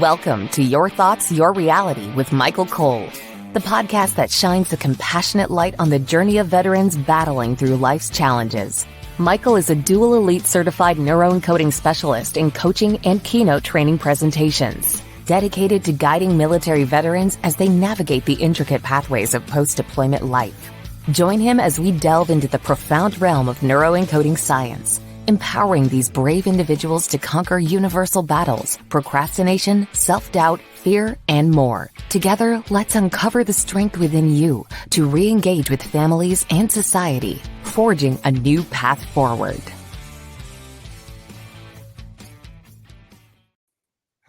Welcome to Your Thoughts, Your Reality with Michael Cole, the podcast that shines a compassionate light on the journey of veterans battling through life's challenges. Michael is a dual elite certified neuroencoding specialist in coaching and keynote training presentations, dedicated to guiding military veterans as they navigate the intricate pathways of post-deployment life. Join him as we delve into the profound realm of neuroencoding science, empowering these brave individuals to conquer universal battles, procrastination, self-doubt, fear, and more. Together, let's uncover the strength within you to re-engage with families and society, forging a new path forward.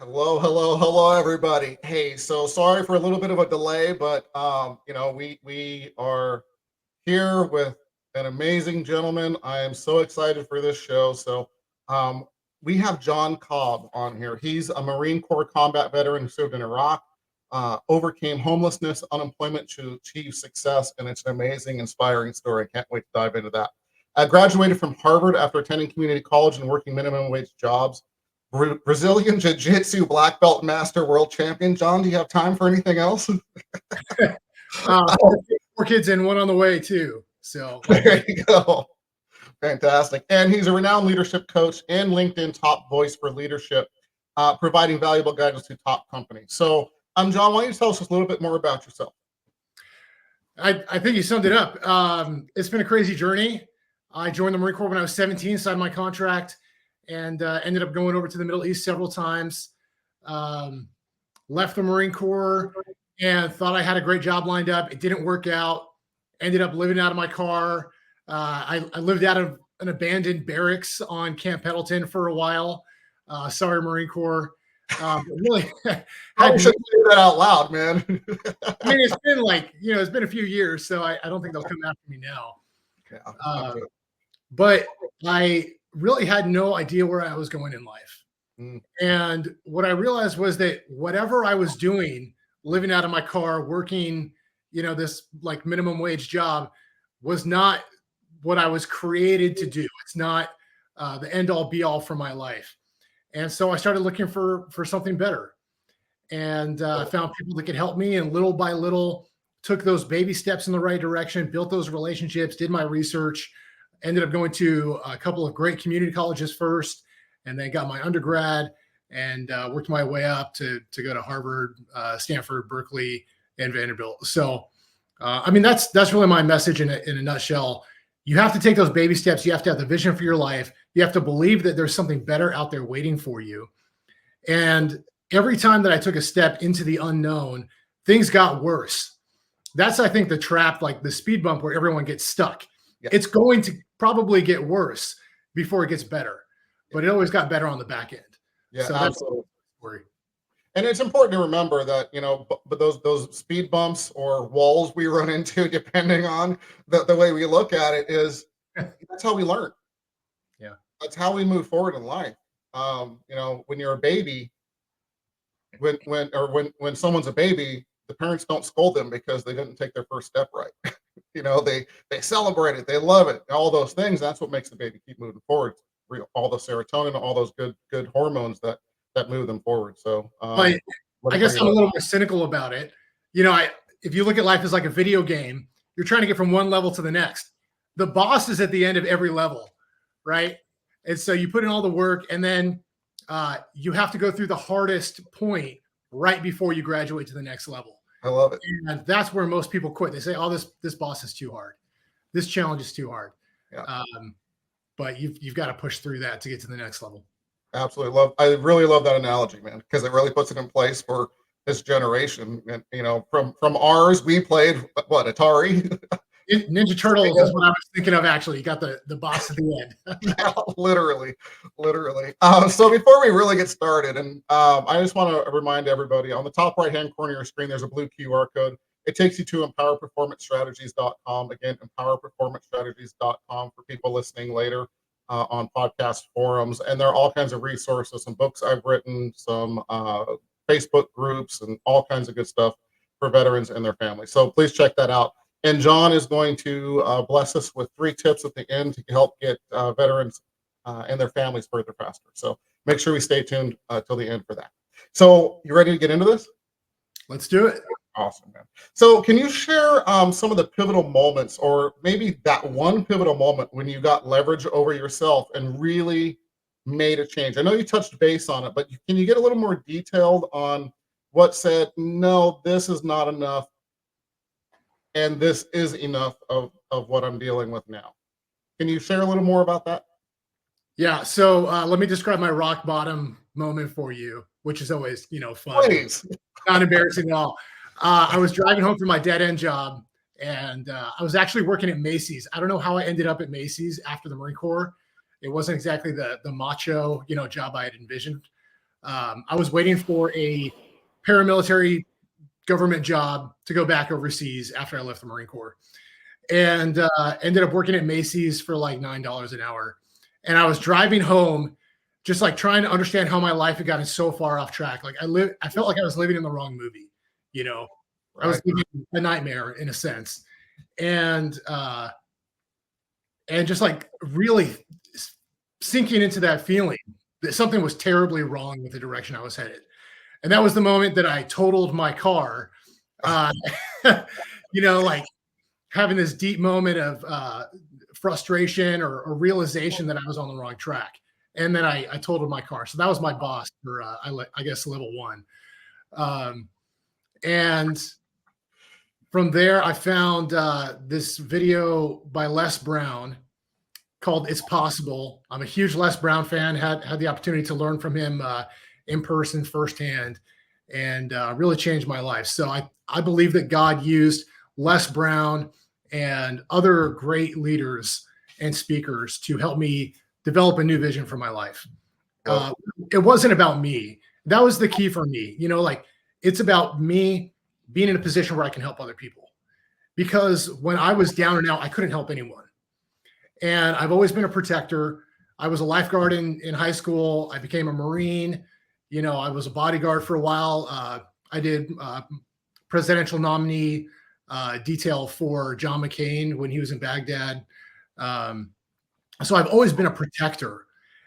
Hello, everybody. Hey, so sorry for a little bit of a delay, but we are here with an amazing gentleman. I am so excited for this show. So we have Jon Cobb on here. He's a Marine Corps combat veteran who served in Iraq, overcame homelessness, unemployment to achieve success, and it's an amazing, inspiring story. I can't wait to dive into that. I graduated from Harvard after attending community college and working minimum wage jobs. Brazilian Jiu-Jitsu black belt master world champion. Jon, do you have time for anything else? 4 kids and 1 on the way too. So there you go. Fantastic. And he's a renowned leadership coach and LinkedIn top voice for leadership, providing valuable guidance to top companies. So Jon, why don't you tell us a little bit more about yourself? I think you summed it up. It's been a crazy journey. I joined the Marine Corps when I was 17, signed my contract, and ended up going over to the Middle East several times. Left the Marine Corps and thought I had a great job lined up. It didn't work out. Ended up living out of my car. I lived out of an abandoned barracks on Camp Pendleton for a while. Sorry, Marine Corps. Really, I should say that out loud, man. I mean, it's been a few years, so I don't think they'll come after me now. Yeah, but I really had no idea where I was going in life. And what I realized was that whatever I was doing, living out of my car, working, this like minimum wage job, was not what I was created to do. It's not the end all be all for my life. And so I started looking for something better, and found people that could help me, and little by little took those baby steps in the right direction, built those relationships, did my research, ended up going to a couple of great community colleges first, and then got my undergrad, and worked my way up to go to Harvard, Stanford, Berkeley, and Vanderbilt. So, that's really my message in a nutshell. You have to take those baby steps. You have to have the vision for your life. You have to believe that there's something better out there waiting for you. And every time that I took a step into the unknown, things got worse. That's, I think, the trap, like the speed bump where everyone gets stuck. Yeah. It's going to probably get worse before it gets better, but it always got better on the back end. Yeah, so absolutely. That's the story. And it's important to remember that, but those speed bumps or walls we run into, depending on the way we look at it, is that's how we learn. Yeah. That's how we move forward in life. When you're a baby, when someone's a baby, the parents don't scold them because they didn't take their first step right. They celebrate it, they love it, all those things. That's what makes the baby keep moving forward. All the serotonin, all those good hormones that move them forward. So I guess I'm a little more cynical about it. If you look at life as like a video game, you're trying to get from one level to the next. The boss is at the end of every level, right? And so you put in all the work, and then you have to go through the hardest point right before you graduate to the next level. I love it. And that's where most people quit. They say, "Oh, this boss is too hard. This challenge is too hard." Yeah. But you've got to push through that to get to the next level. Absolutely. I really love that analogy, man, because it really puts it in place for this generation. And from ours, we played Atari. Ninja Turtles is what I was thinking of. Actually, you got the boss at the end. Yeah, literally. So before we really get started, and I just want to remind everybody, on the top right-hand corner of your screen, there's a blue QR code. It takes you to empowerperformancestrategies.com. Again, empowerperformancestrategies.com for people listening later on podcast forums. And there are all kinds of resources, some books I've written, some Facebook groups, and all kinds of good stuff for veterans and their families. So please check that out. And Jon is going to bless us with 3 tips at the end to help get veterans and their families further faster. So make sure we stay tuned till the end for that. So you ready to get into this? Let's do it. Awesome, man. So can you share some of the pivotal moments, or maybe that one pivotal moment when you got leverage over yourself and really made a change? I know you touched base on it, but can you get a little more detailed on what said, no, this is not enough, and this is enough of what I'm dealing with now? Can you share a little more about that? Yeah. So let me describe my rock bottom moment for you, which is always, fun, Please. not embarrassing at all. I was driving home from my dead end job, and I was actually working at Macy's. I don't know how I ended up at Macy's after the Marine Corps. It wasn't exactly the macho, job I had envisioned. I was waiting for a paramilitary government job to go back overseas after I left the Marine Corps, and ended up working at Macy's for like $9 an hour. And I was driving home, just like trying to understand how my life had gotten so far off track. Like I felt like I was living in the wrong movie. I was living a nightmare in a sense, and just like really sinking into that feeling that something was terribly wrong with the direction I was headed. And that was the moment that I totaled my car. Like having this deep moment of frustration or realization that I was on the wrong track. And then I totaled my car. So that was my boss for, I guess, level one. And from there, I found this video by Les Brown called "It's Possible." I'm a huge Les Brown fan. Had the opportunity to learn from him in person firsthand, and really changed my life. So I believe that God used Les Brown and other great leaders and speakers to help me develop a new vision for my life. It wasn't about me. That was the key for me. Like it's about me being in a position where I can help other people. Because when I was down and out, I couldn't help anyone. And I've always been a protector. I was a lifeguard in high school. I became a Marine. I was a bodyguard for a while. I did presidential nominee detail for John McCain when he was in Baghdad. So I've always been a protector.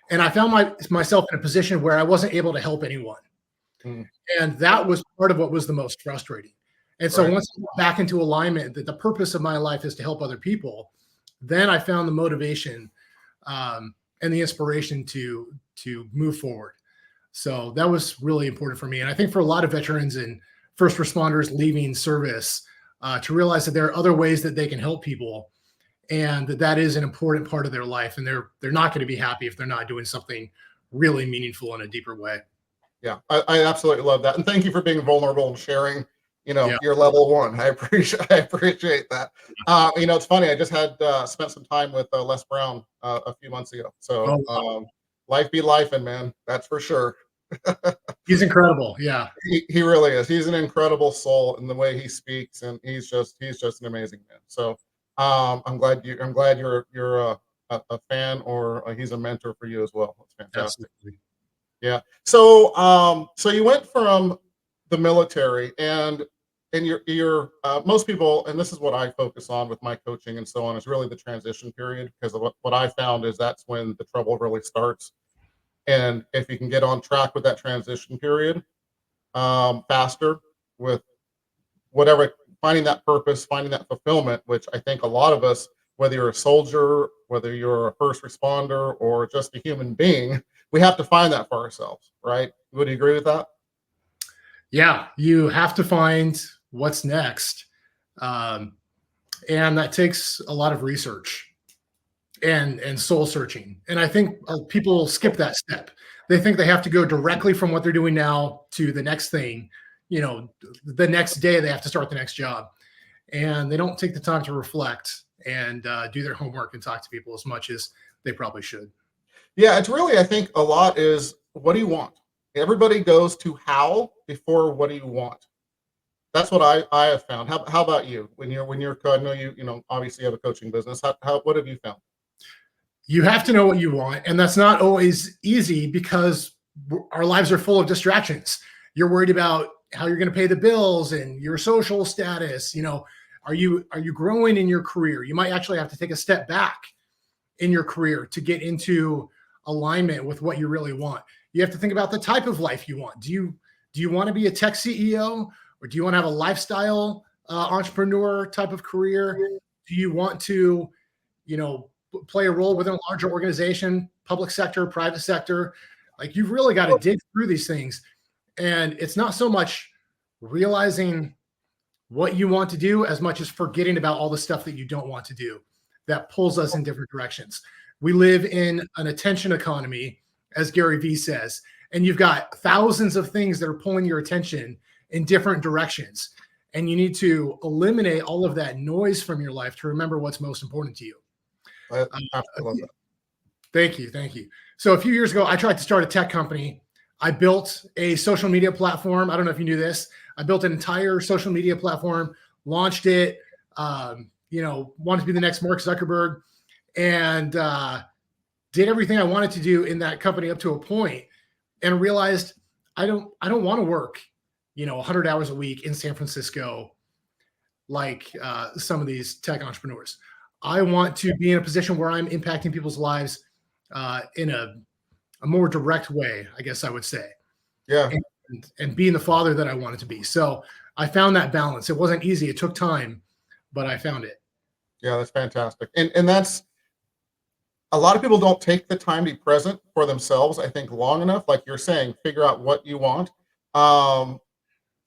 And I found myself in a position where I wasn't able to help anyone. And that was part of what was the most frustrating. And so once I got back into alignment, that the purpose of my life is to help other people, then I found the motivation and the inspiration to move forward. So that was really important for me. And I think for a lot of veterans and first responders leaving service, to realize that there are other ways that they can help people, and that is an important part of their life. And they're not going to be happy if they're not doing something really meaningful in a deeper way. Yeah, I absolutely love that. And thank you for being vulnerable and sharing, your level one. I appreciate that. It's funny. I just had spent some time with Les Brown a few months ago. So life be life, and man, that's for sure. He's incredible. Yeah, he really is. He's an incredible soul in the way he speaks, and he's just an amazing man. So I'm glad you're a fan, or he's a mentor for you as well. That's fantastic. Absolutely. Yeah. So you went from the military, and you're most people, and this is what I focus on with my coaching and so on, is really the transition period, because of what I found is that's when the trouble really starts. And if you can get on track with that transition period faster, with whatever, finding that purpose, finding that fulfillment, which I think a lot of us, whether you're a soldier, whether you're a first responder, or just a human being, we have to find that for ourselves, right? Would you agree with that? Yeah, you have to find what's next. And that takes a lot of research and soul searching. And I think people skip that step. They think they have to go directly from what they're doing now to the next thing. The next day they have to start the next job. And they don't take the time to reflect and do their homework and talk to people as much as they probably should. Yeah, it's really, I think a lot is, what do you want? Everybody goes to how before what do you want. That's what I have found. How about you? When you're I know you obviously have a coaching business. What have you found? You have to know what you want, and that's not always easy because our lives are full of distractions. You're worried about how you're going to pay the bills and your social status. Are you growing in your career? You might actually have to take a step back in your career to get into alignment with what you really want. You have to think about the type of life you want. Do you want to be a tech CEO, or do you want to have a lifestyle entrepreneur type of career? Do you want to, play a role within a larger organization, public sector, private sector? Like, you've really got to dig through these things. And it's not so much realizing what you want to do as much as forgetting about all the stuff that you don't want to do that pulls us in different directions. We live in an attention economy, as Gary Vee says, and you've got thousands of things that are pulling your attention in different directions. And you need to eliminate all of that noise from your life to remember what's most important to you. I love that. Thank you. Thank you. So a few years ago, I tried to start a tech company. I built a social media platform. I don't know if you knew this. I built an entire social media platform, launched it, wanted to be the next Mark Zuckerberg, and did everything I wanted to do in that company up to a point, and realized I don't want to work, 100 hours a week in San Francisco like some of these tech entrepreneurs. I want to be in a position where I'm impacting people's lives in a more direct way, I guess I would say. Yeah. And being the father that I wanted to be. So I found that balance. It wasn't easy. It took time, but I found it. Yeah, that's fantastic. And that's, a lot of people don't take the time to be present for themselves, I think, long enough, like you're saying, figure out what you want,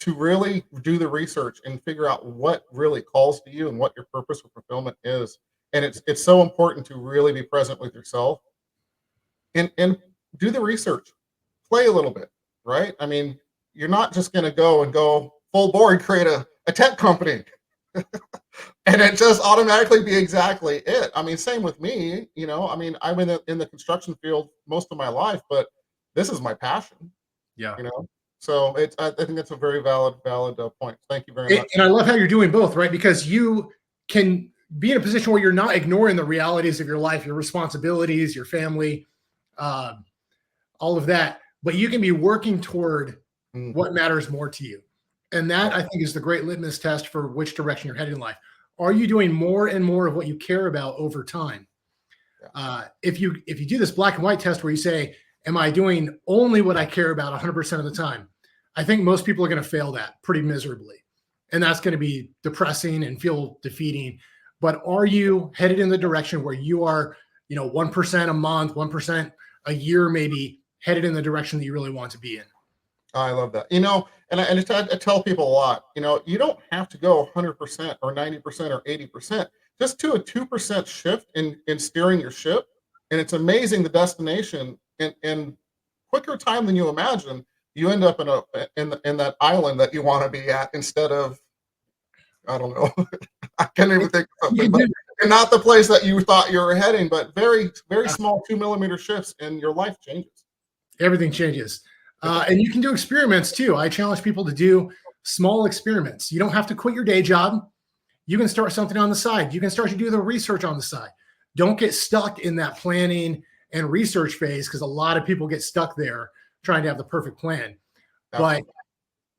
to really do the research and figure out what really calls to you and what your purpose or fulfillment is. And it's so important to really be present with yourself and do the research, play a little bit, right? I mean, you're not just going to go full board, create a tech company and it just automatically be exactly it. I mean, same with me, I'm in the construction field most of my life, but this is my passion. Yeah. So I think that's a very valid point. Thank you very much. And I love how you're doing both, right? Because you can be in a position where you're not ignoring the realities of your life, your responsibilities, your family, all of that, but you can be working toward what matters more to you. And that, I think, is the great litmus test for which direction you're headed in life. Are you doing more and more of what you care about over time? Yeah. If you do this black and white test where you say, am I doing only what I care about 100% of the time? I think most people are going to fail that pretty miserably. And that's going to be depressing and feel defeating. But are you headed in the direction where you are, 1% a month, 1% a year, maybe headed in the direction that you really want to be in? I love that. And I tell people a lot, you don't have to go 100% or 90% or 80%. Just do a 2% shift in steering your ship. And it's amazing the destination in quicker time than you imagine. You end up in that island that you want to be at instead of, I don't know, I can't even think of something, but not the place that you thought you were heading, but very, very small 2mm shifts and your life changes. Everything changes. And you can do experiments too. I challenge people to do small experiments. You don't have to quit your day job. You can start something on the side. You can start to do the research on the side. Don't get stuck in that planning and research phase, because a lot of people get stuck there trying to have the perfect plan. Absolutely. But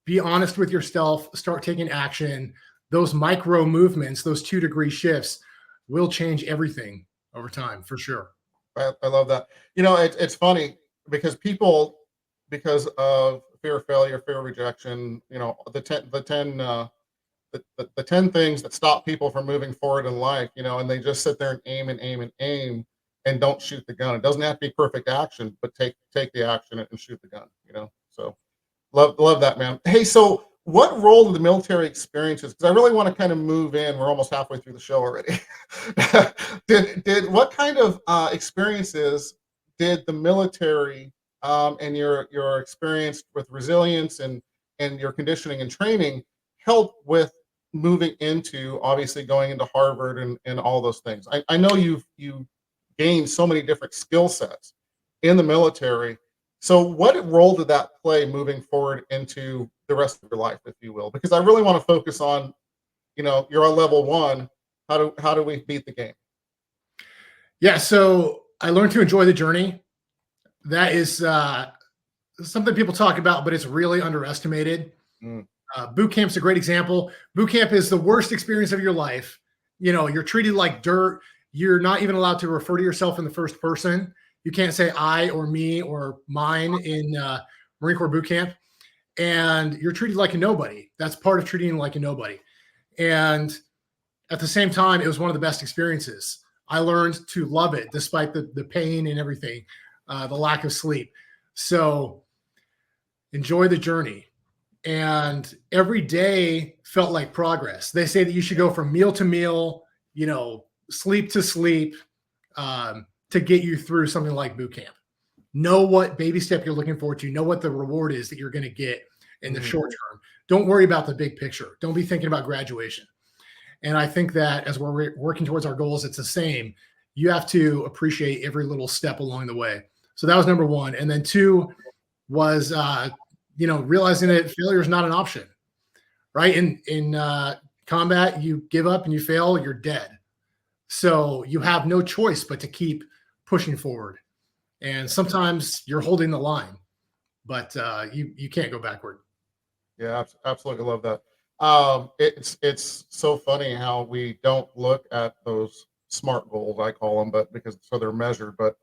be honest with yourself, start taking action. Those micro movements, those 2-degree shifts will change everything over time, for sure. I love that. It's funny because of fear of failure, fear of rejection, the 10 things that stop people from moving forward in life, and they just sit there and aim and aim and aim and don't shoot the gun. It doesn't have to be perfect action, but take the action and shoot the gun, So love that, man. Hey, so what role did the military experiences, because I really want to kind of move in, we're almost halfway through the show already. What kind of experiences did the military and your experience with resilience and your conditioning and training help with moving into, obviously, going into Harvard and all those things? I know you gained so many different skill sets in the military. So what role did that play moving forward into the rest of your life, if you will? Because I really want to focus on, you're on level 1. How do we beat the game? Yeah, so I learned to enjoy the journey. That is something people talk about, but it's really underestimated. Boot camp's a great example. Boot camp is the worst experience of your life. You're treated like dirt. You're not even allowed to refer to yourself in the first person. You can't say I or me or mine in Marine Corps boot camp. And you're treated like a nobody. That's part of treating like a nobody. And at the same time, it was one of the best experiences. I learned to love it despite the pain and everything, the lack of sleep. So enjoy the journey. And every day felt like progress. They say that you should go from meal to meal, sleep to sleep, to get you through something like boot camp. Know what baby step you're looking forward to. Know what the reward is that you're going to get in the short term. Don't worry about the big picture. Don't be thinking about graduation. And I think that as we're working towards our goals, it's the same. You have to appreciate every little step along the way. So that was number one. And then two was, realizing that failure is not an option, right? In combat, you give up and you fail, you're dead. So you have no choice but to keep pushing forward. And sometimes you're holding the line, but you can't go backward. Yeah, absolutely love that. It's so funny how we don't look at those SMART goals, I call them, but so they're measured, but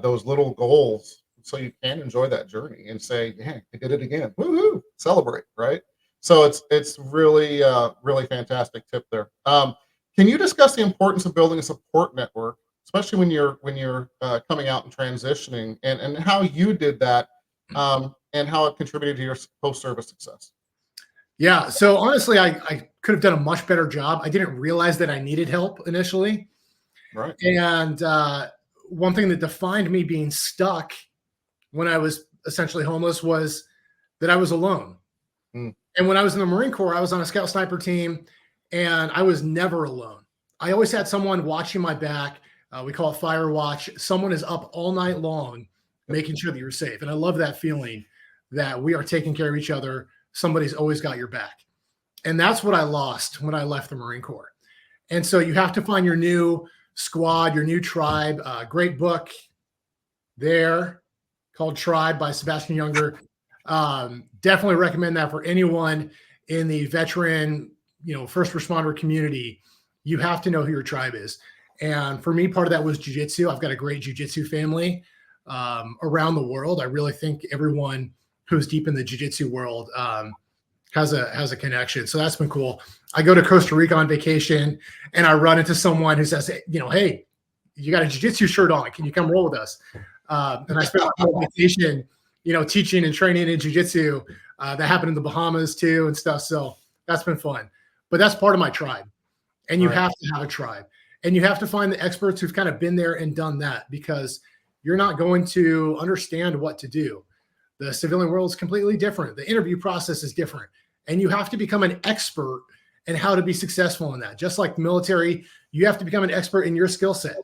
those little goals, so you can enjoy that journey and say, yeah, I did it again. Woohoo! Celebrate, right? So it's really really fantastic tip there. Can you discuss the importance of building a support network, especially when you're coming out and transitioning, and how you did that, and how it contributed to your post-service success? Yeah. So honestly, I could have done a much better job. I didn't realize that I needed help initially. Right. And one thing that defined me being stuck when I was essentially homeless was that I was alone. And when I was in the Marine Corps, I was on a scout sniper team, and I was never alone. I always had someone watching my back. We call it fire watch. Someone is up all night long making sure that you're safe. And I love that feeling that we are taking care of each other. Somebody's always got your back. And that's what I lost when I left the Marine Corps. And so you have to find your new squad, your new tribe. Great book there called Tribe by Sebastian Younger. Definitely recommend that for anyone in the veteran, first responder community. You have to know who your tribe is. And for me, part of that was jiu-jitsu. I've got a great jiu-jitsu family around the world. I really think everyone who's deep in the jiu-jitsu world has a connection. So that's been cool. I go to Costa Rica on vacation and I run into someone who says, hey, you got a jiu-jitsu shirt on. Can you come roll with us? And I spent my whole vacation, teaching and training in jiu-jitsu. That happened in the Bahamas too and stuff. So that's been fun. But that's part of my tribe. And you have to have a tribe. And you have to find the experts who've kind of been there and done that, because you're not going to understand what to do. The civilian world is completely different. The interview process is different. And you have to become an expert in how to be successful in that. Just like the military, you have to become an expert in your skill set.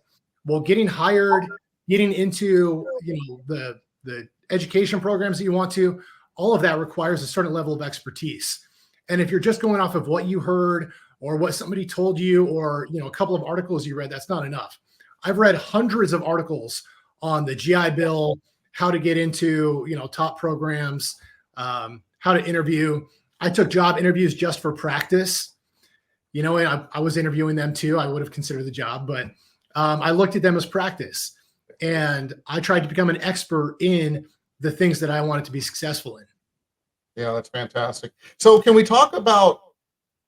Well, getting hired, getting into the education programs that you want to, all of that requires a certain level of expertise. And if you're just going off of what you heard or what somebody told you, or a couple of articles you read, that's not enough. I've read hundreds of articles on the GI Bill, how to get into top programs, how to interview. I took job interviews just for practice, and I was interviewing them too. I would have considered the job, but I looked at them as practice, and I tried to become an expert in the things that I wanted to be successful in. Yeah, that's fantastic. So can we talk about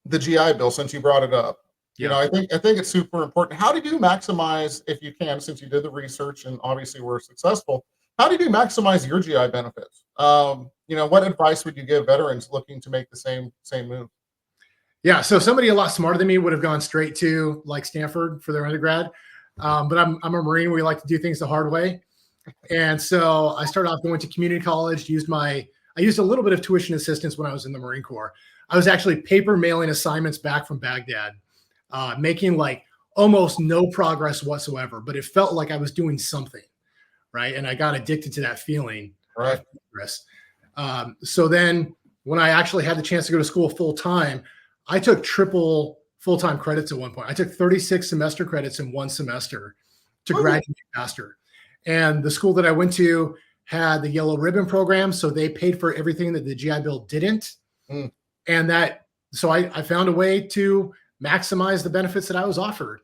the GI Bill, since you brought it up? Yeah. I think it's super important. How did you maximize, if you can, since you did the research and obviously were successful, how did you maximize your GI benefits? What advice would you give veterans looking to make the same move? Yeah, so somebody a lot smarter than me would have gone straight to like Stanford for their undergrad. But I'm a Marine. We like to do things the hard way. And so I started off going to community college, I used a little bit of tuition assistance when I was in the Marine Corps. I was actually paper mailing assignments back from Baghdad, making like almost no progress whatsoever, but it felt like I was doing something, right? And I got addicted to that feeling. Right. Of progress. So then when I actually had the chance to go to school full time, I took triple full-time credits at one point. I took 36 semester credits in one semester to graduate faster. And the school that I went to had the yellow ribbon program, so they paid for everything that the GI Bill didn't. And so I found a way to maximize the benefits that I was offered,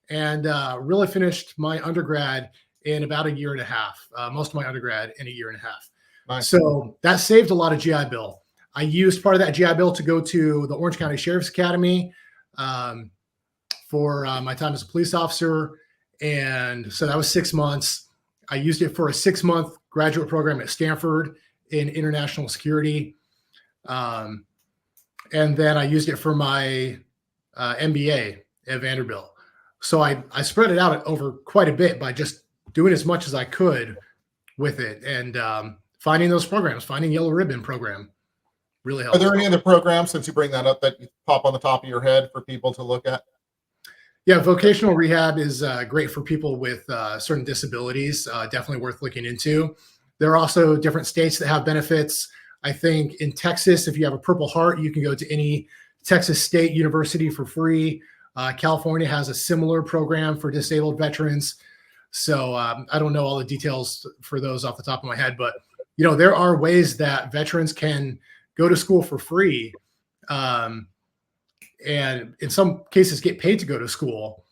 and really finished my undergrad in about a year and a half. Most of my undergrad in a year and a half. Nice. So that saved a lot of GI Bill. I used part of that GI Bill to go to the Orange County Sheriff's Academy for my time as a police officer. And so that was 6 months. I used it for a 6-month graduate program at Stanford in international security. And then I used it for my MBA at Vanderbilt. So I spread it out over quite a bit by just doing as much as I could with it, and finding those programs, finding Yellow Ribbon program really helped. Are there any other programs, since you bring that up, that you pop on the top of your head for people to look at? Yeah, vocational rehab is great for people with certain disabilities. Definitely worth looking into. There are also different states that have benefits. I think in Texas, if you have a Purple Heart, you can go to any Texas State University for free. California has a similar program for disabled veterans. So I don't know all the details for those off the top of my head, but there are ways that veterans can go to school for free, and in some cases get paid to go to school.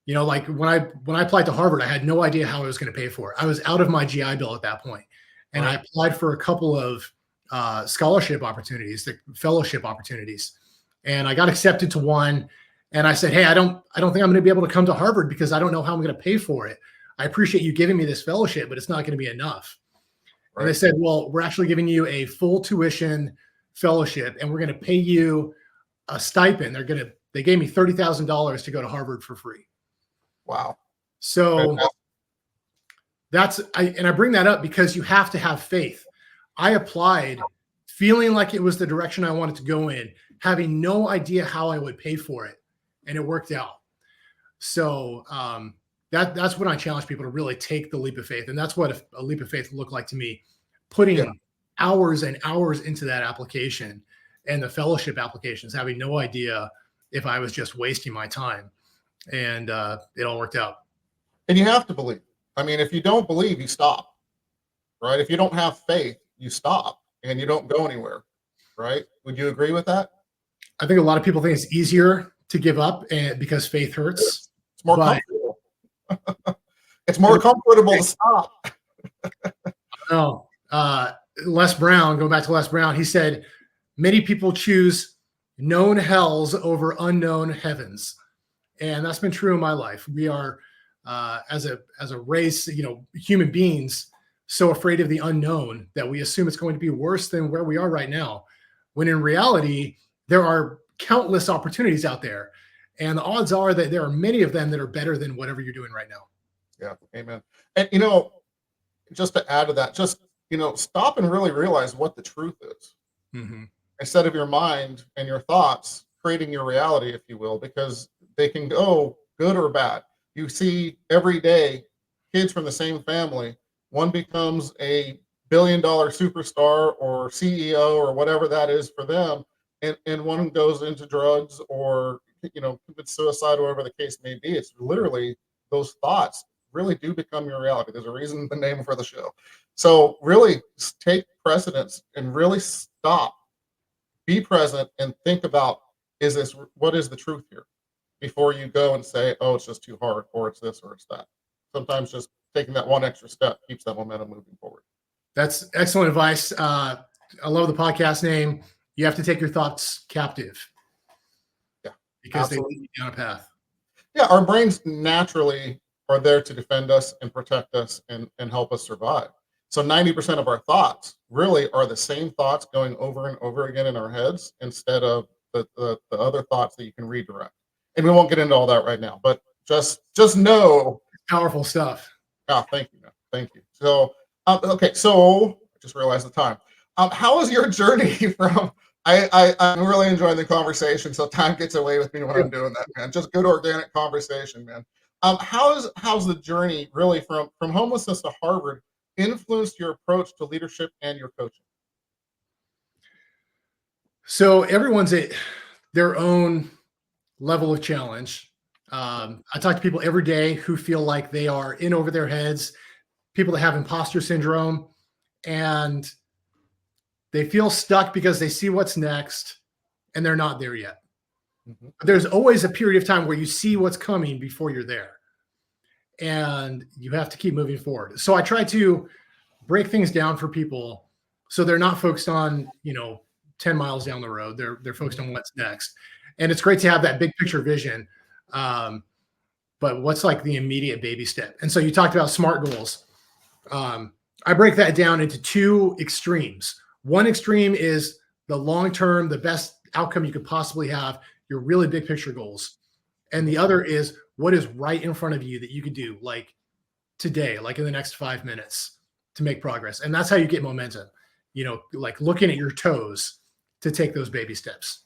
Like when I applied to Harvard, I had no idea how I was going to pay for it. I was out of my GI Bill at that point, and I applied for a couple of scholarship opportunities, the fellowship opportunities, and I got accepted to one. And I said, hey, I don't think I'm going to be able to come to Harvard because I don't know how I'm going to pay for it. I appreciate you giving me this fellowship, but it's not going to be enough. Right. And they said, well, we're actually giving you a full tuition fellowship, and we're going to pay you a stipend. They gave me $30,000 to go to Harvard for free. Wow. So I bring that up because you have to have faith. I applied feeling like it was the direction I wanted to go in, having no idea how I would pay for it. And it worked out. So that's when I challenge people to really take the leap of faith. And that's what a leap of faith looked like to me, putting hours and hours into that application and the fellowship applications, having no idea if I was just wasting my time. And it all worked out. And you have to believe. I mean, if you don't believe, you stop, right? If you don't have faith, you stop and you don't go anywhere, right? Would you agree with that? I think a lot of people think it's easier to give up because faith hurts. It's more comfortable. It's more comfortable to stop. No, Les Brown, going back to Les Brown, he said, many people choose known hells over unknown heavens. And that's been true in my life. We are, as a race, human beings, so afraid of the unknown that we assume it's going to be worse than where we are right now. When in reality, there are countless opportunities out there. And the odds are that there are many of them that are better than whatever you're doing right now. Yeah. Amen. And, just to add to that, stop and really realize what the truth is. Mm-hmm. Instead of your mind and your thoughts creating your reality, if you will, because they can go good or bad. You see every day kids from the same family, one becomes a billion-dollar superstar or CEO or whatever that is for them. And one goes into drugs or, commits suicide, or whatever the case may be. It's literally those thoughts really do become your reality. There's a reason the name for the show. So really take precedence and really stop, be present, and think about, what is the truth here, before you go and say, oh, it's just too hard, or it's this, or it's that. Sometimes just taking that one extra step keeps that momentum moving forward. That's excellent advice. I love the podcast name. You have to take your thoughts captive. Yeah. Because absolutely. They lead you down a path. Yeah, our brains naturally are there to defend us and protect us and help us survive. So 90% of our thoughts really are the same thoughts going over and over again in our heads, instead of the other thoughts that you can redirect. And we won't get into all that right now, but just know. Powerful stuff. Oh, thank you. Thank you. So, okay. So I just realized the time. How was your journey from, I'm really enjoying the conversation. So time gets away with me when I'm doing that, man. Just good organic conversation, man. How's the journey really from homelessness to Harvard influenced your approach to leadership and your coaching? So everyone's at their own level of challenge. I talk to people every day who feel like they are in over their heads, people that have imposter syndrome, and they feel stuck because they see what's next and they're not there yet. Mm-hmm. But there's always a period of time where you see what's coming before you're there. and you have to keep moving forward. So I try to break things down for people so they're not focused on, 10 miles down the road. They're focused on what's next. And it's great to have that big picture vision. But what's like the immediate baby step? And so you talked about SMART goals. I break that down into two extremes. One extreme is the long-term, the best outcome you could possibly have, your really big picture goals. And the other is what is right in front of you that you could do like today, like in the next 5 minutes to make progress. And that's how you get momentum, like looking at your toes to take those baby steps.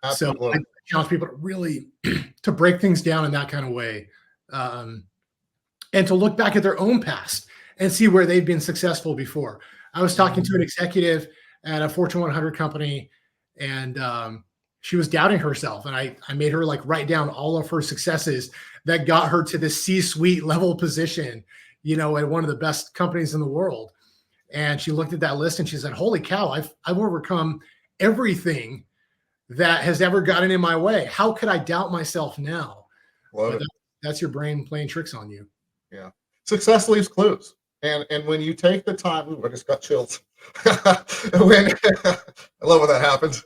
Absolutely. So I challenge people to really to break things down in that kind of way, and to look back at their own past and see where they've been successful before. I was talking to an executive at a Fortune 100 company, and she was doubting herself. And I made her like write down all of her successes that got her to the C-suite level position, at one of the best companies in the world. And she looked at that list and she said, holy cow, I've overcome everything that has ever gotten in my way. How could I doubt myself now? Love it. That's your brain playing tricks on you. Yeah. Success leaves clues. And when you take the time, ooh, I just got chills. I love when that happens.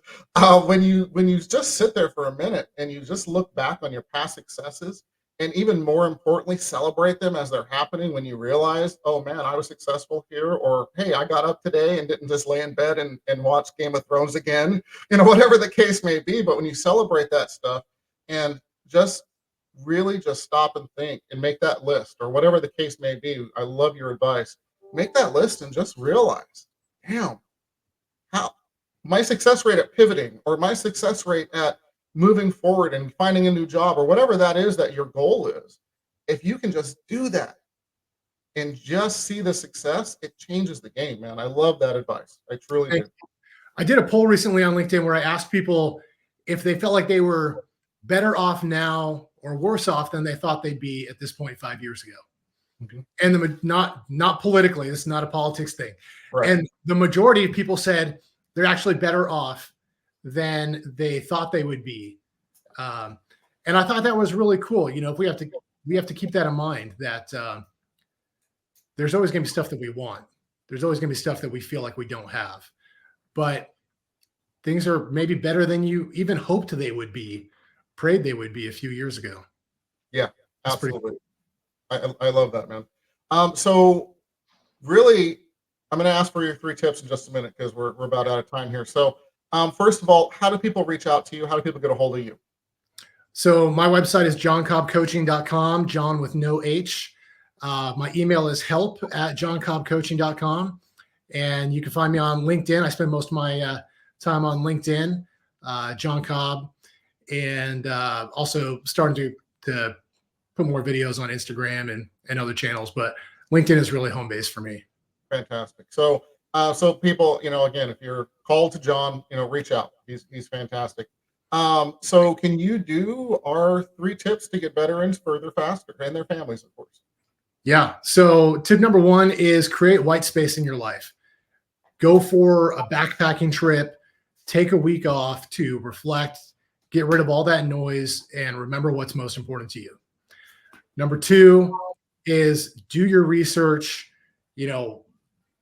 When you just sit there for a minute and you just look back on your past successes, and even more importantly, celebrate them as they're happening, when you realize, oh man, I was successful here, or hey, I got up today and didn't just lay in bed and watch Game of Thrones again, whatever the case may be. But when you celebrate that stuff and just really just stop and think and make that list, or whatever the case may be, I love your advice. Make that list and just realize, damn, how my success rate at pivoting, or my success rate at moving forward and finding a new job, or whatever that is that your goal is, if you can just do that and just see the success, it changes the game, man. I love that advice. I truly do. I did a poll recently on LinkedIn where I asked people if they felt like they were better off now or worse off than they thought they'd be at this point 5 years ago. Mm-hmm. And not politically, this is not a politics thing. Right. And the majority of people said they're actually better off than they thought they would be. And I thought that was really cool. If we have to keep that in mind, that there's always going to be stuff that we want. There's always going to be stuff that we feel like we don't have, but things are maybe better than you even hoped they would be, prayed they would be a few years ago. Yeah, absolutely. I love that, man. So really, I'm going to ask for your 3 tips in just a minute, because we're about out of time here. So first of all, how do people reach out to you? How do people get a hold of you? So my website is joncobbcoaching.com, John with no H. My email is help@joncobbcoaching.com. And you can find me on LinkedIn. I spend most of my time on LinkedIn, Jon Cobb, and also starting to put more videos on Instagram and other channels. But LinkedIn is really home base for me. Fantastic. So people, again, if you're called to Jon, reach out. He's fantastic. So can you do our 3 tips to get veterans further faster, and their families, of course? Yeah. So tip number 1 is create white space in your life. Go for a backpacking trip, take a week off to reflect, get rid of all that noise, and remember what's most important to you. Number 2 is do your research,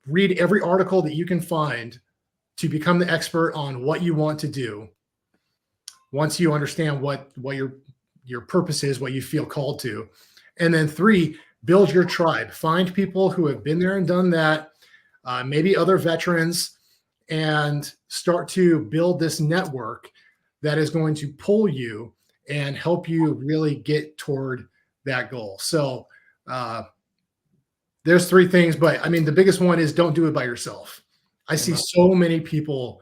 read every article that you can find to become the expert on what you want to do. Once you understand what your purpose is, what you feel called to. And then 3, build your tribe. Find people who have been there and done that, maybe other veterans, and start to build this network that is going to pull you and help you really get toward that goal. So there's 3 things, but I mean, the biggest one is don't do it by yourself. I see so many people,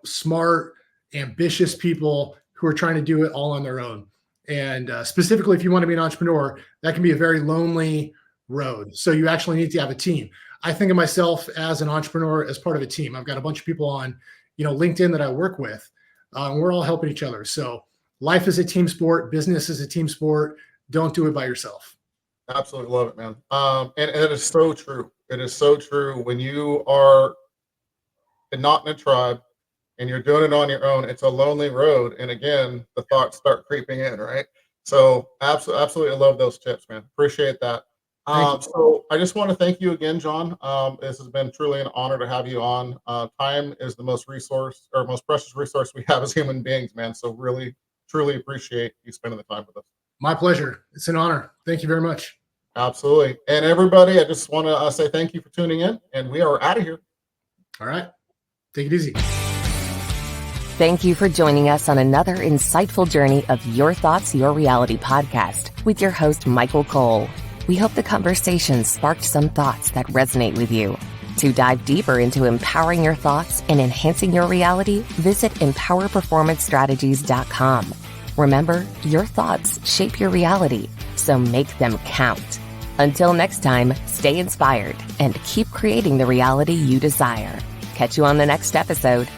smart, ambitious people who are trying to do it all on their own. And specifically, if you want to be an entrepreneur, that can be a very lonely road. So you actually need to have a team. I think of myself as an entrepreneur as part of a team. I've got a bunch of people on, LinkedIn that I work with, and we're all helping each other. So life is a team sport. Business is a team sport. Don't do it by yourself. Absolutely love it, man. And it is so true. It is so true. When you are not in a tribe and you're doing it on your own, it's a lonely road. And again, the thoughts start creeping in, right? So absolutely love those tips, man. Appreciate that. So I just want to thank you again, Jon. This has been truly an honor to have you on. Time is the most precious resource we have as human beings, man. So really, truly appreciate you spending the time with us. My pleasure. It's an honor. Thank you very much. Absolutely. And everybody, I just want to say thank you for tuning in, and we are out of here. All right. Take it easy. Thank you for joining us on another insightful journey of Your Thoughts, Your Reality podcast with your host, Michael Cole. We hope the conversation sparked some thoughts that resonate with you. To dive deeper into empowering your thoughts and enhancing your reality, visit empowerperformancestrategies.com. Remember, your thoughts shape your reality, so make them count. Until next time, stay inspired and keep creating the reality you desire. Catch you on the next episode.